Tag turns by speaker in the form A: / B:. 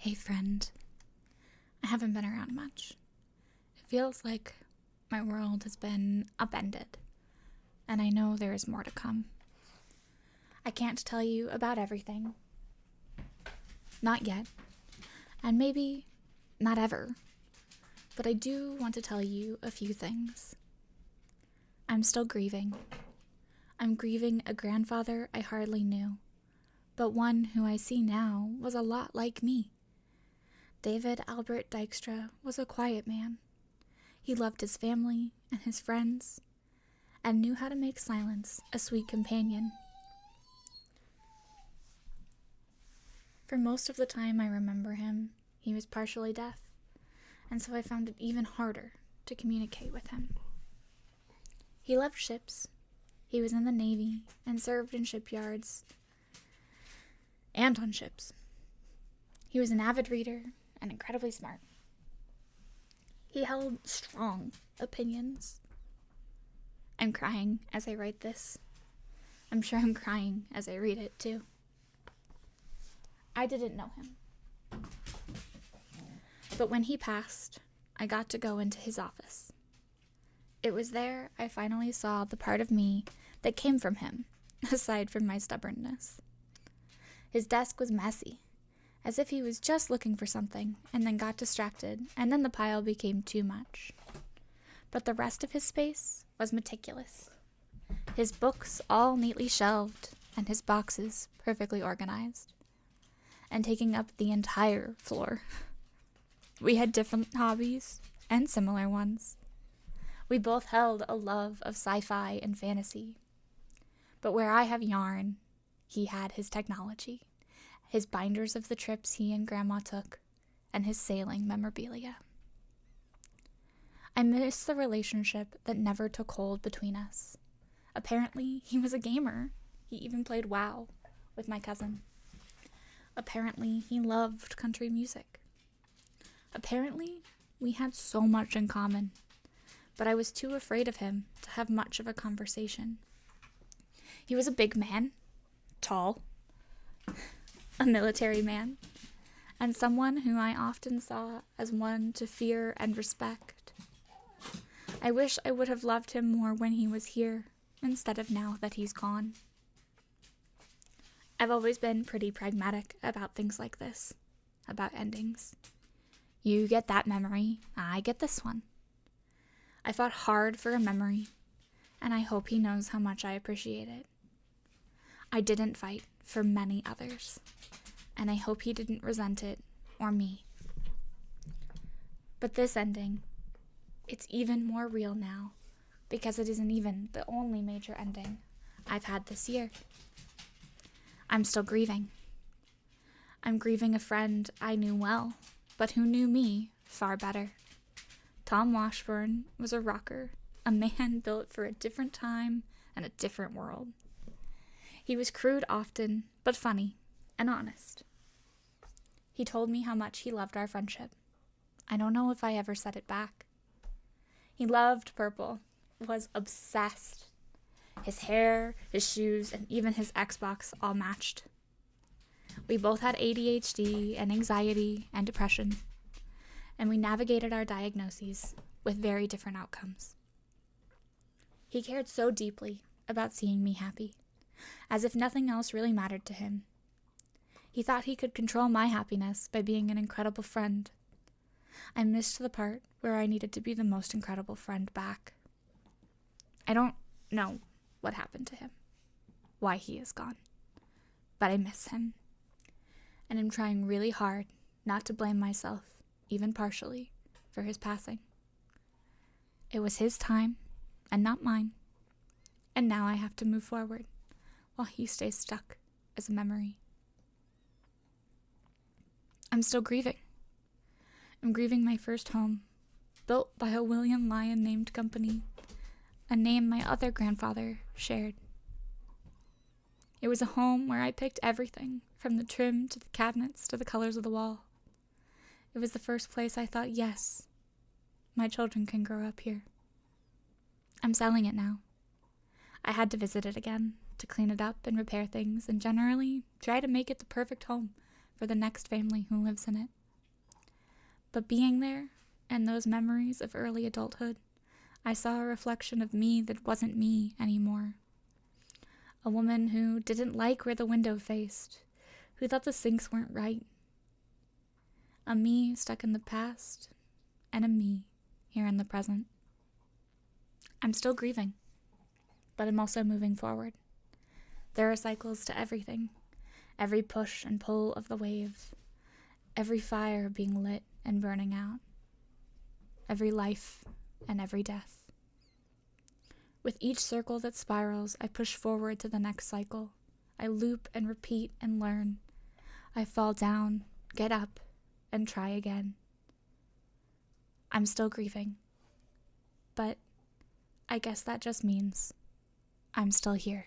A: Hey friend, I haven't been around much. It feels like my world has been upended, and I know there is more to come. I can't tell you about everything. Not yet, and maybe not ever, but I do want to tell you a few things. I'm still grieving. I'm grieving a grandfather I hardly knew, but one who I see now was a lot like me. David Albert Dykstra was a quiet man. He loved his family and his friends, and knew how to make silence a sweet companion. For most of the time I remember him, he was partially deaf, and so I found it even harder to communicate with him. He loved ships. He was in the Navy and served in shipyards and on ships. He was an avid reader and incredibly smart. He held strong opinions. I'm crying as I write this. I'm sure I'm crying as I read it too. I didn't know him. But when he passed, I got to go into his office. It was there I finally saw the part of me that came from him, aside from my stubbornness. His desk was messy, as if he was just looking for something and then got distracted, and then the pile became too much. But the rest of his space was meticulous. His books all neatly shelved, and his boxes perfectly organized, and taking up the entire floor. We had different hobbies and similar ones. We both held a love of sci-fi and fantasy. But where I have yarn, he had his technology, his binders of the trips he and Grandma took, and his sailing memorabilia. I miss the relationship that never took hold between us. Apparently, he was a gamer. He even played WoW with my cousin. Apparently, he loved country music. Apparently, we had so much in common, but I was too afraid of him to have much of a conversation. He was a big man, tall, a military man, and someone who I often saw as one to fear and respect. I wish I would have loved him more when he was here, instead of now that he's gone. I've always been pretty pragmatic about things like this, about endings. You get that memory, I get this one. I fought hard for a memory, and I hope he knows how much I appreciate it. I didn't fight for many others, and I hope he didn't resent it or me. But this ending, it's even more real now, because it isn't even the only major ending I've had this year. I'm still grieving. I'm grieving a friend I knew well, but who knew me far better. Tom Washburn was a rocker, a man built for a different time and a different world. He was crude often, but funny and honest. He told me how much he loved our friendship. I don't know if I ever said it back. He loved purple, was obsessed. His hair, his shoes, and even his Xbox all matched. We both had ADHD and anxiety and depression, and we navigated our diagnoses with very different outcomes. He cared so deeply about seeing me happy, as if nothing else really mattered to him. He thought he could control my happiness by being an incredible friend. I missed the part where I needed to be the most incredible friend back. I don't know what happened to him, why he is gone, but I miss him, and I'm trying really hard not to blame myself, even partially, for his passing. It was his time, and not mine, and now I have to move forward, while he stays stuck as a memory. I'm still grieving. I'm grieving my first home, built by a William Lyon named company, a name my other grandfather shared. It was a home where I picked everything, from the trim to the cabinets to the colors of the wall. It was the first place I thought, yes, my children can grow up here. I'm selling it now. I had to visit it again, to clean it up and repair things, and generally try to make it the perfect home for the next family who lives in it. But being there, and those memories of early adulthood, I saw a reflection of me that wasn't me anymore. A woman who didn't like where the window faced, who thought the sinks weren't right. A me stuck in the past, and a me here in the present. I'm still grieving, but I'm also moving forward. There are cycles to everything, every push and pull of the wave, every fire being lit and burning out, every life and every death. With each circle that spirals, I push forward to the next cycle. I loop and repeat and learn. I fall down, get up, and try again. I'm still grieving, but I guess that just means I'm still here.